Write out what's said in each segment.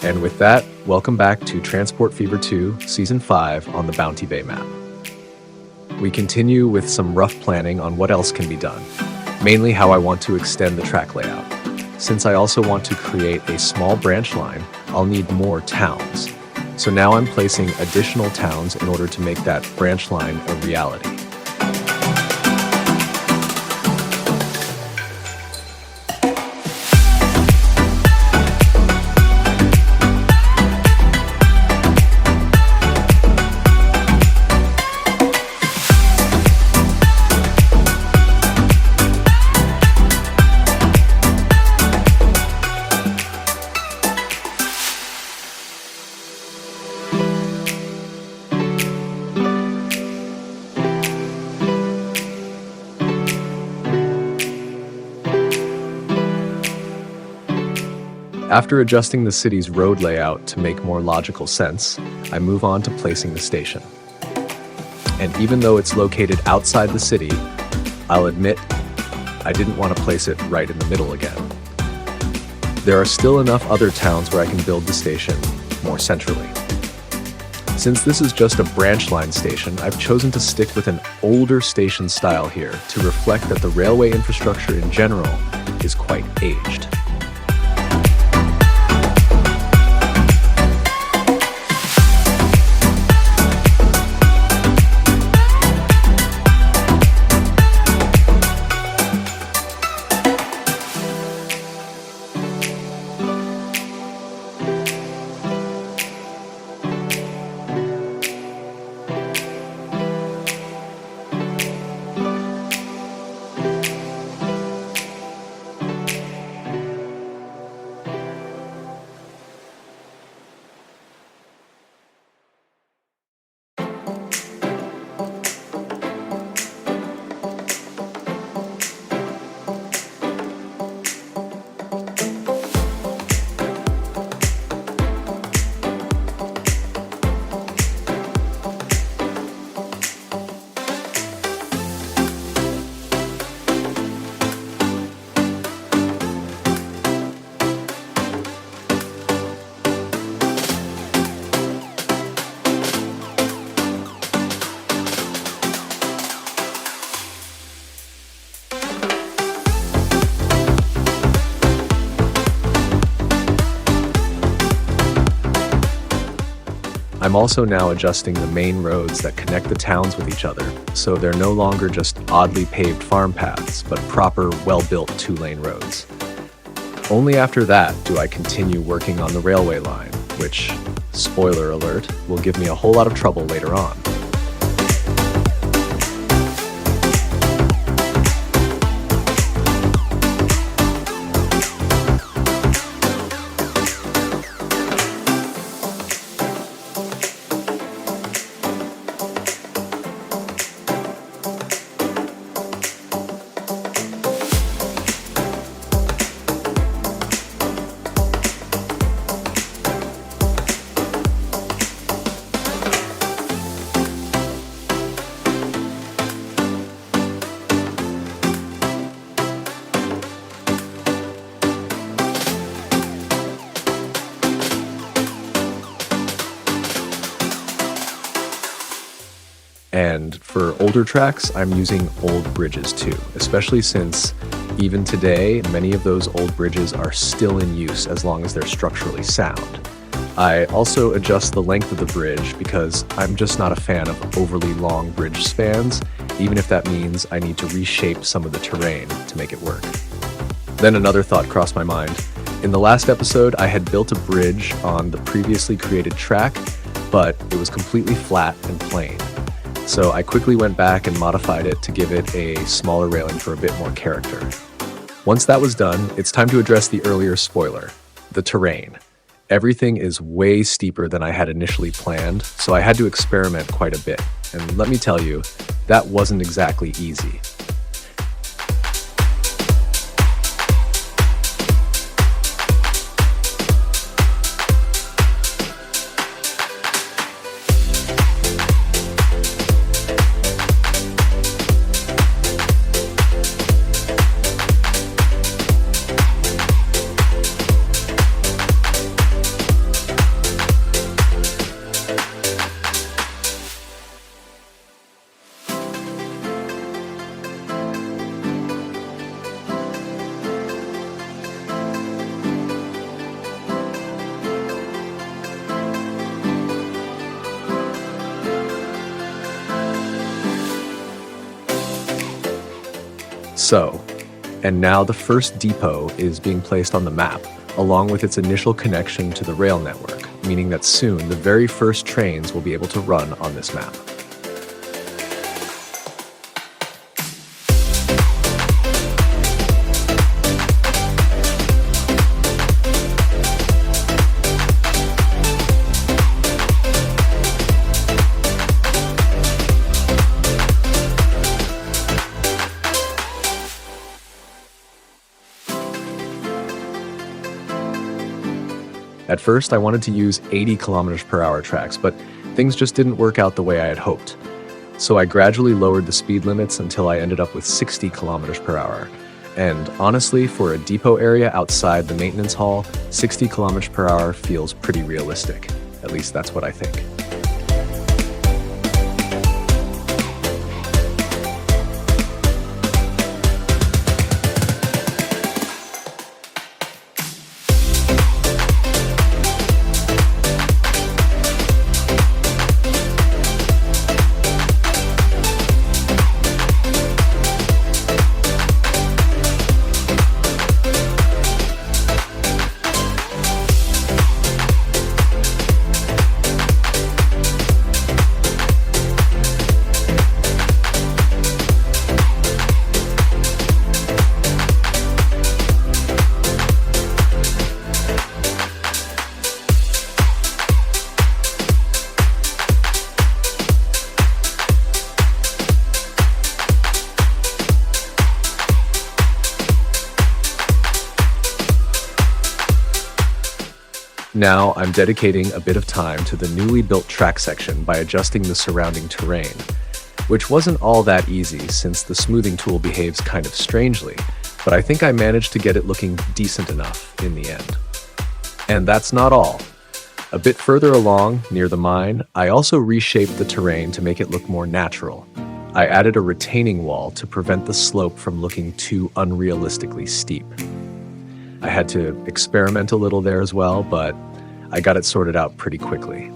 And with that, welcome back to Transport Fever 2, Season 5 on the Bounty Bay map. We continue with some rough planning on what else can be done, mainly how I want to extend the track layout. Since I also want to create a small branch line, I'll need more towns. So now I'm placing additional towns in order to make that branch line a reality. After adjusting the city's road layout to make more logical sense, I move on to placing the station. And even though it's located outside the city, I'll admit I didn't want to place it right in the middle again. There are still enough other towns where I can build the station more centrally. Since this is just a branch line station, I've chosen to stick with an older station style here to reflect that the railway infrastructure in general is quite aged. I'm also now adjusting the main roads that connect the towns with each other, so they're no longer just oddly paved farm paths, but proper, well-built two-lane roads. Only after that do I continue working on the railway line, which, spoiler alert, will give me a whole lot of trouble later on. And for older tracks, I'm using old bridges too, especially since even today, many of those old bridges are still in use as long as they're structurally sound. I also adjust the length of the bridge because I'm just not a fan of overly long bridge spans, even if that means I need to reshape some of the terrain to make it work. Then another thought crossed my mind. In the last episode, I had built a bridge on the previously created track, but it was completely flat and plain. So I quickly went back and modified it to give it a smaller railing for a bit more character. Once that was done, it's time to address the earlier spoiler, the terrain. Everything is way steeper than I had initially planned, so I had to experiment quite a bit. And let me tell you, that wasn't exactly easy. So, and now the first depot is being placed on the map, along with its initial connection to the rail network, meaning that soon the very first trains will be able to run on this map. At first, I wanted to use 80 kilometers per hour tracks, but things just didn't work out the way I had hoped. So I gradually lowered the speed limits until I ended up with 60 kilometers per hour. And honestly, for a depot area outside the maintenance hall, 60 kilometers per hour feels pretty realistic. At least that's what I think. Now, I'm dedicating a bit of time to the newly built track section by adjusting the surrounding terrain, which wasn't all that easy since the smoothing tool behaves kind of strangely, but I think I managed to get it looking decent enough in the end. And that's not all. A bit further along, near the mine, I also reshaped the terrain to make it look more natural. I added a retaining wall to prevent the slope from looking too unrealistically steep. I had to experiment a little there as well, but I got it sorted out pretty quickly.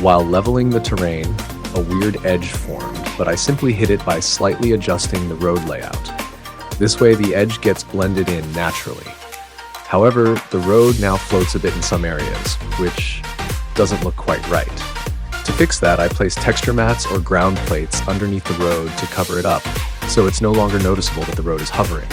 While leveling the terrain, a weird edge formed, but I simply hid it by slightly adjusting the road layout. This way the edge gets blended in naturally. However, the road now floats a bit in some areas, which doesn't look quite right. To fix that, I placed texture mats or ground plates underneath the road to cover it up, so it's no longer noticeable that the road is hovering.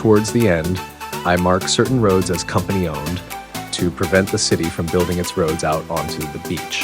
Towards the end, I mark certain roads as company-owned to prevent the city from building its roads out onto the beach.